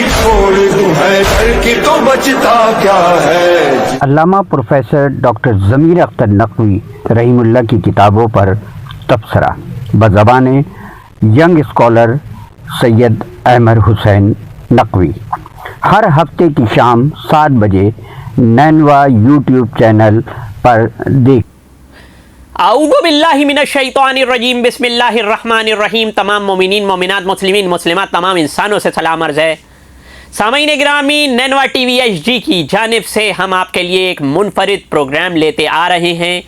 छोड़ दूं है डर की तो बचता क्या है। अल्लामा प्रोफेसर डॉक्टर ज़मीर अख्तर नकवी रहीमुल्लाह की किताबों पर तबसरा बज़बान यंग स्कॉलर सैयद अहमद हुसैन नकवी हर हफ्ते की शाम 7 बजे नैनवा यूट्यूब चैनल पर देख। आऊज़ु बिल्लाहि मिनश शैतानिर रजीम बिस्मिल्लाहिर रहमानिर रहीम। तमाम मोमिनीन मोमिनात मुस्लिमीन मुस्लिमात तमाम इंसानों से सलाम अर्ज़ है। सामीन गिरामी, नैनवा टीवी एचडी की जानिब से हम आपके लिए एक मुनफरिद प्रोग्राम लेते आ रहे हैं।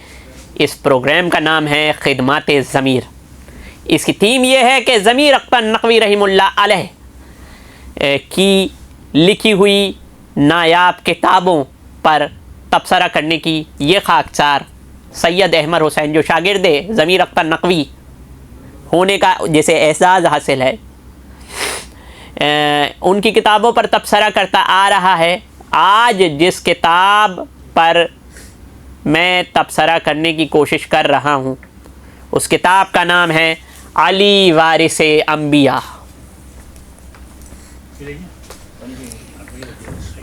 इस प्रोग्राम का नाम है खिदमत ज़मीर। इसकी थीम यह है कि ज़मीर अख्तर नकवी रहमतुल्लाह अलैह की लिखी हुई नायाब किताबों पर तबसरा करने की ये खाकसार सैयद अहमद हुसैन जो शागिर्द ज़मीर अख्तर नकवी होने का जिसे एहसास हासिल है, उनकी किताबों पर तबसरा करता आ रहा है। आज जिस किताब पर मैं तबसरा करने की कोशिश कर रहा हूँ उस किताब का नाम है अली वारिसे अंबिया।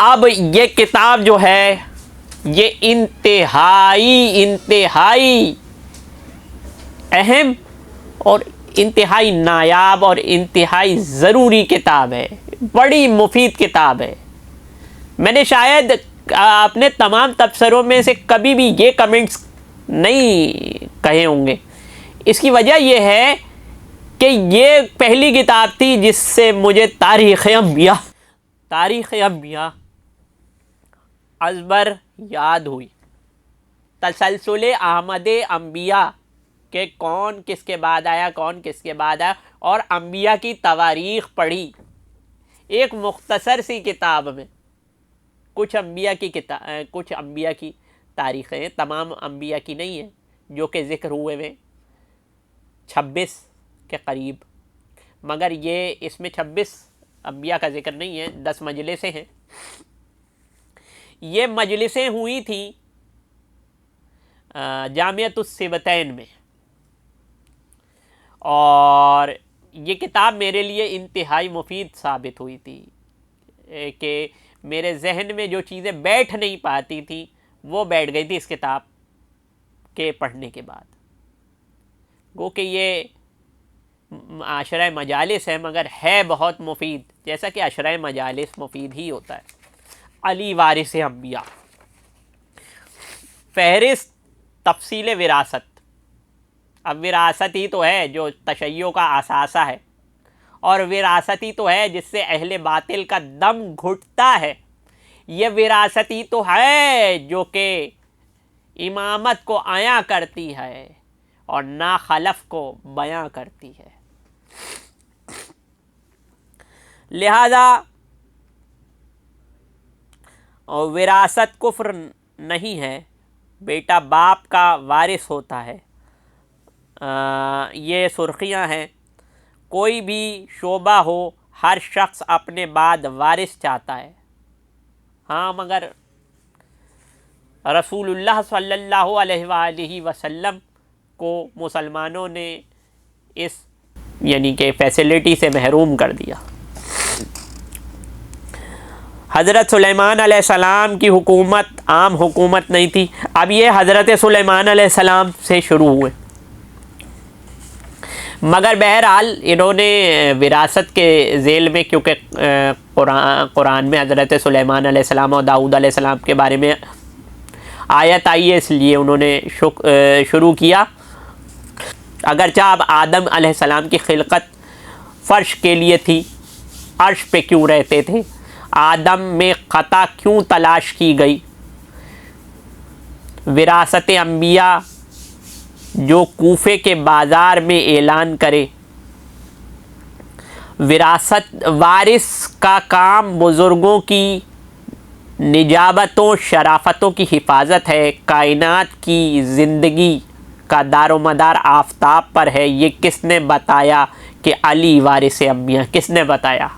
अब ये किताब जो है ये इंतहाई अहम और इंतहाई नायाब और इंतहाई ज़रूरी किताब है। बड़ी मुफीद किताब है। मैंने शायद अपने तमाम तबसरों में से कभी भी ये कमेंट्स नहीं कहे होंगे। इसकी वजह यह है कि ये पहली किताब थी जिससे मुझे तारीख़ अंबिया अज़बर याद हुई। तसलसुल अहमद अंबिया के कौन किसके बाद आया, कौन किसके बाद आया, और अंबिया की तवारीख़ पढ़ी एक मुख्तसर सी किताब में। कुछ अंबिया की तारीख़ें तमाम अंबिया की नहीं है जो कि ज़िक्र हुए में 26 के करीब, मगर ये इसमें 26 अंबिया का ज़िक्र नहीं है, 10 मजलिसें हैं। ये मजलिसें हुई थी जामियतुस सिबतैन में, और ये किताब मेरे लिए इंतहाई मुफीद साबित हुई थी कि मेरे जहन में जो चीज़ें बैठ नहीं पाती थी वो बैठ गई थी इस किताब के पढ़ने के बाद। गो कि ये अशरा मजालिस है मगर है बहुत मुफीद, जैसा कि अशरा मजालिस मुफीद ही होता है। अली वारिस अंबिया। फहरिस्त तफसील विरासत। अब विरासत ही तो है जो तशय्यो का असासा है, और विरासत ही तो है जिससे अहले बातिल का दम घुटता है। यह विरासत ही तो है जो कि इमामत को आया करती है और ना खलफ को बयां करती है। लिहाजा और विरासत कुफ्र नहीं है, बेटा बाप का वारिस होता है। ये सुर्खियाँ हैं। कोई भी शोबा हो हर शख्स अपने बाद वारिस चाहता है। हाँ, मगर रसूलुल्लाह सल्लल्लाहु अलैहि वसल्लम को मुसलमानों ने इस यानी कि फैसिलिटी से महरूम कर दिया। हज़रत सुलेमान अलैहिस्सलाम की हुकूमत आम हुकूमत नहीं थी। अब ये हज़रत सुलेमान अलैहिस्सलाम से शुरू हुए, मगर बहरहाल इन्होंने विरासत के ज़ेल में, क्योंकि कुरान में हज़रत सुलेमान अलैहिस्सलाम और दाऊद अलैहिस्सलाम के बारे में आयत आई है, इसलिए उन्होंने शुरू किया। अगरचा अब आदम अलैहिस्सलाम की खिलकत फ़र्श के लिए थी, अर्श पे क्यों रहते थे, आदम में ख़ता क्यों तलाश की गई। विरासत अंबिया जो कूफे के बाज़ार में ऐलान करे। विरासत वारिस का काम बुज़ुर्गों की निजाबतों शराफतों की हिफाजत है। कायनात की ज़िंदगी का दारोमदार आफताब पर है। ये किसने बताया कि अली वारिस अंबिया? किसने बताया?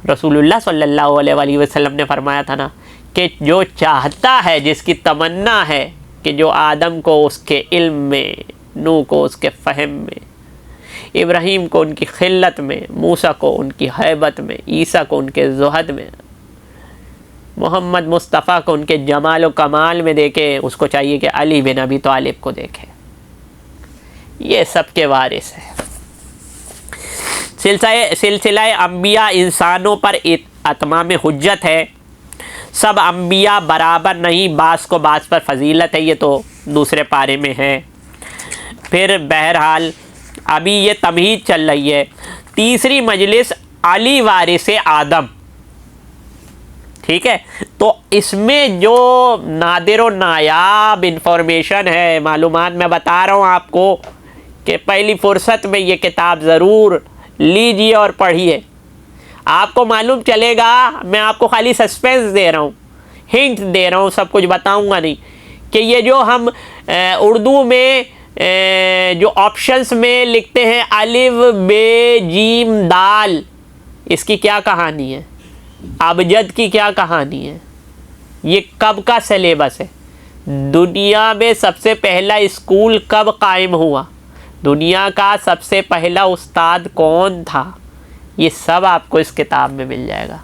रसूलुल्लाह सल्लल्लाहु अलैहि वसल्लम ने फरमाया था ना कि जो चाहता है, जिसकी तमन्ना है कि जो आदम को उसके इल्म में, नूह को उसके फ़हम में, इब्राहीम को उनकी खिल्लत में, मूसा को उनकी हैबत में, ईसा को उनके ज़ुहद में, मोहम्मद मुस्तफ़ा को उनके जमाल व कमाल में देखे, उसको चाहिए कि अली बिन अबी तालिब को देखे। ये सबके वारिस है। सिलसिला अम्बिया इंसानों पर अतमाम हुज्जत है। सब अम्बिया बराबर नहीं, बास को बास पर फजीलत है, ये तो दूसरे पारे में है। फिर बहरहाल अभी ये तमहीद चल रही है। तीसरी मजलिस अली वारिस आदम, ठीक है। तो इसमें जो नादिर और नायाब इंफॉर्मेशन है, मालूमात मैं बता रहा हूँ आपको कि पहली फुर्सत में ये किताब ज़रूर लीजिए और पढ़िए। आपको मालूम चलेगा, मैं आपको खाली सस्पेंस दे रहा हूँ, हिंट दे रहा हूँ, सब कुछ बताऊँगा नहीं, कि ये जो हम उर्दू में जो ऑप्शंस में लिखते हैं अलिफ बे जीम दाल, इसकी क्या कहानी है, अबजद की क्या कहानी है, ये कब का सिलेबस है, दुनिया में सबसे पहला स्कूल कब कायम हुआ, दुनिया का सबसे पहला उस्ताद कौन था, ये सब आपको इस किताब में मिल जाएगा।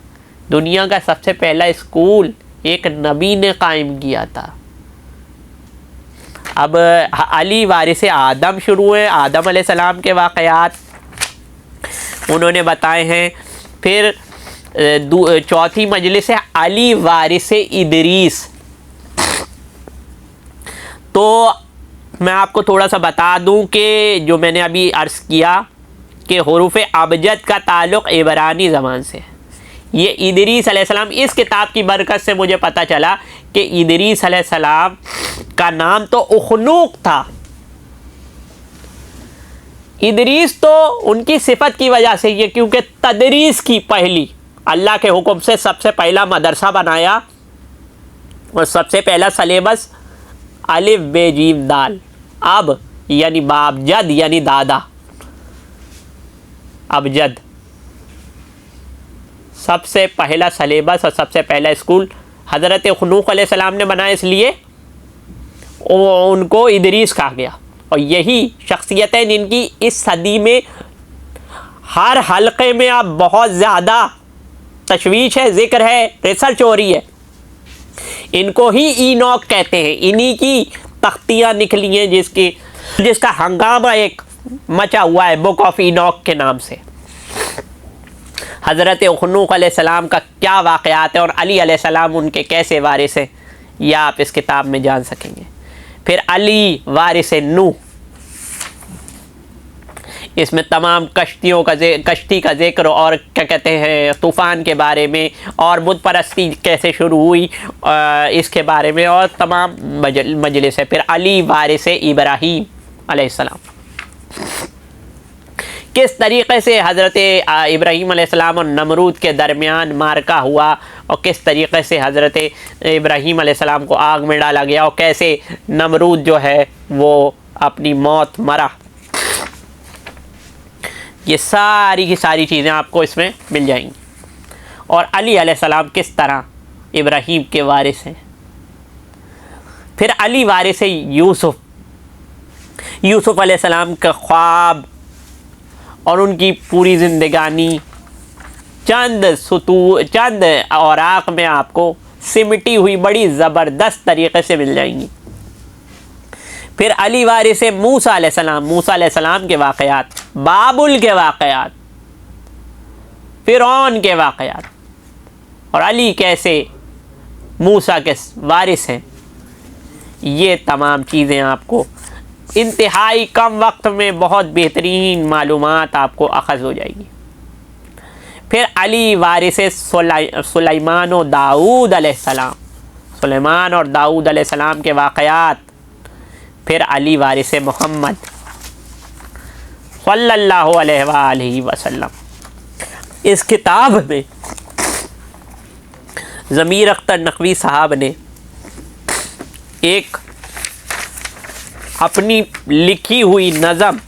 दुनिया का सबसे पहला स्कूल एक नबी ने कायम किया था। अब अली वारिस आदम शुरू है, आदम अलैहिस्सलाम के वाक़यात उन्होंने बताए हैं। फिर चौथी मजलिस है अली वारिस इदरीस। तो मैं आपको थोड़ा सा बता दूं कि जो मैंने अभी अर्ज़ किया कि हुरूफ़ अबजद का ताल्लुक़ इबरानी ज़बान से है। ये इदरीस अलैहिस्सलाम, इस किताब की बरकत से मुझे पता चला कि इदरीस अलैहिस्सलाम का नाम तो उखनूक था। इदरीस तो उनकी सिफत की वजह से ये, क्योंकि तदरीस की पहली, अल्लाह के हुक्म से सबसे पहला मदरसा बनाया और सबसे पहला सलेबस अलिफ बे जीम दाल, अब यानी बाबजद यानी दादा, अबजद सबसे पहला सलेबस और सबसे पहला स्कूल हज़रत उखनूक अलैहिस्सलाम ने बनाया, इसलिए उनको इदरीस कहा गया। और यही शख्सियतें जिनकी इस सदी में हर हलक़े में अब बहुत ज़्यादा तशवीश है, ज़िक्र है, रिसर्च हो रही है, इनको ही ईनॉक कहते हैं। इन्हीं की तख्तियाँ निकली हैं जिसका हंगामा एक मचा हुआ है बुक ऑफ ईनॉक के नाम से। हज़रत उखनूक अलैहिस्सलाम का क्या वाक़यात है और अली अलैहिस्सलाम उनके कैसे वारिस हैं, यह आप इस किताब में जान सकेंगे। फिर अली वारिस नूह, इसमें तमाम कश्ती का ज़िक्र और क्या कहते हैं तूफ़ान के बारे में और बुत परस्ती कैसे शुरू हुई इसके बारे में और तमाम मजलिस है। फिर अली वारिस इब्राहीम अलैहिस्सलाम, किस तरीक़े से हज़रत इब्राहीम अलैहिस्सलाम और नमरूद के दरमियान मारका हुआ और किस तरीक़े से हज़रत इब्राहीम अलैहिस्सलाम को आग में डाला गया और कैसे नमरूद जो है वो अपनी मौत मरा, ये सारी की सारी चीज़ें आपको इसमें मिल जाएंगी। और अली अलैहिस्सलाम किस तरह इब्राहीम के वारिस हैं। फिर अली वारिस यूसुफ़, यूसुफ़ अलैहिस्सलाम का ख्वाब और उनकी पूरी ज़िंदगानी चंद औराक़ में आपको सिमटी हुई बड़ी ज़बरदस्त तरीक़े से मिल जाएंगी। फिर अली वारिस मूसा अलैहिस्सलाम के वाक़यात, बाबुल के वाक़यात, फ़िरौन के वाक़यात और अली कैसे मूसा के वारिस हैं, ये तमाम चीज़ें आपको इंतहाई कम वक्त में बहुत बेहतरीन मालूमात आपको अख़ज़ हो जाएगी। फिर अली वारिस सुलेमान और दाऊद अलैहिस्सलाम, सुलेमान और दाऊद अलैहिस्सलाम के वाक़यात। फिर अली वारिस मोहम्मद सल्लल्लाहु अलैहि वसल्लम। इस किताब में ज़मीर अख्तर नकवी साहब ने एक अपनी लिखी हुई नज़म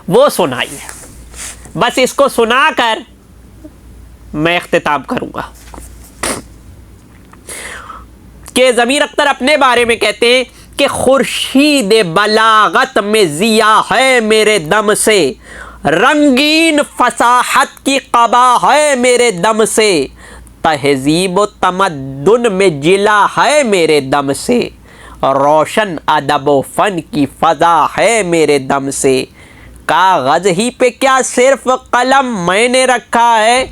वो सुनाई है, बस इसको सुनाकर मैं इख्तिताम करूँगा। कि ज़मीर अख्तर अपने बारे में कहते हैं कि खुर्शीद बलागत में जिया है मेरे दम से, रंगीन फसाहत की कबा है मेरे दम से, तहजीब व तमद्दुन में जिला है मेरे दम से, रोशन अदब व फ़न की फ़ज़ा है मेरे दम से। कागज़ ही पे क्या सिर्फ कलम मैंने रखा है,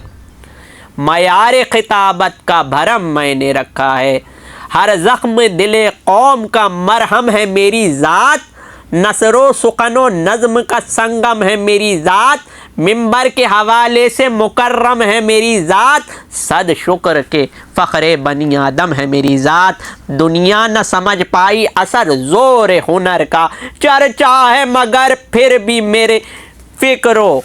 मयार खिताबत का भरम मैंने रखा है। हर ज़ख्म दिले कौम का मरहम है मेरी ज़ात, नसरो सुकनो नज़्म का संगम है मेरी ज़ात, मिंबर के हवाले से मुकर्रम है मेरी ज़ात, सद शुक्र के फ़ख्रे बनी आदम है मेरी ज़ात। दुनिया न समझ पाई असर ज़ोर हुनर का, चर्चा है मगर फिर भी मेरे फ़िक्रो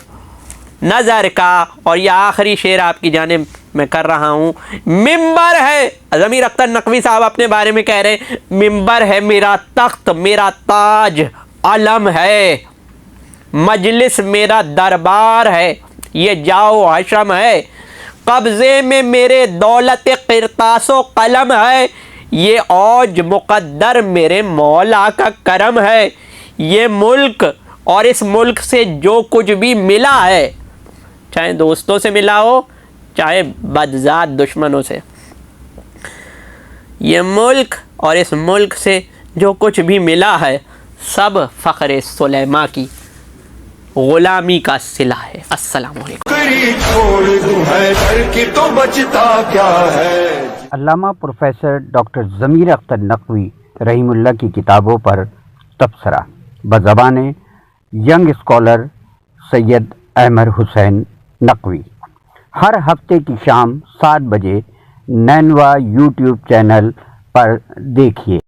नज़र का। और यह आखिरी शेर आपकी जानिब मैं कर रहा हूँ। मिंबर है, ज़मीर अख्तर नकवी साहब अपने बारे में कह रहे हैं, मिंबर है मेरा तख्त मेरा ताज अलम है, मजलिस मेरा दरबार है ये जाओ हशम है, कब्ज़े में मेरे दौलत क़िरतासो कलम है, ये औज मुक़द्दर मेरे मौला का करम है। ये मुल्क और इस मुल्क से जो कुछ भी मिला है, चाहे दोस्तों से मिला हो चाहे बदज़ात दुश्मनों से, ये मुल्क और इस मुल्क से जो कुछ भी मिला है सब फ़ख्र सुलेमा की ग़ुलामी का सिला है। अस्सलाम वालेकुम। नौकरी छोड़ दूं है डर की तो बचता क्या है। अल्लामा प्रोफेसर डॉक्टर ज़मीर अख्तर नकवी रहीमुल्लाह की किताबों पर तबसरा बज़बान यंग स्कॉलर सैयद अहमर हुसैन नकवी, हर हफ्ते की शाम 7 बजे नैनवा यूट्यूब चैनल पर देखिए।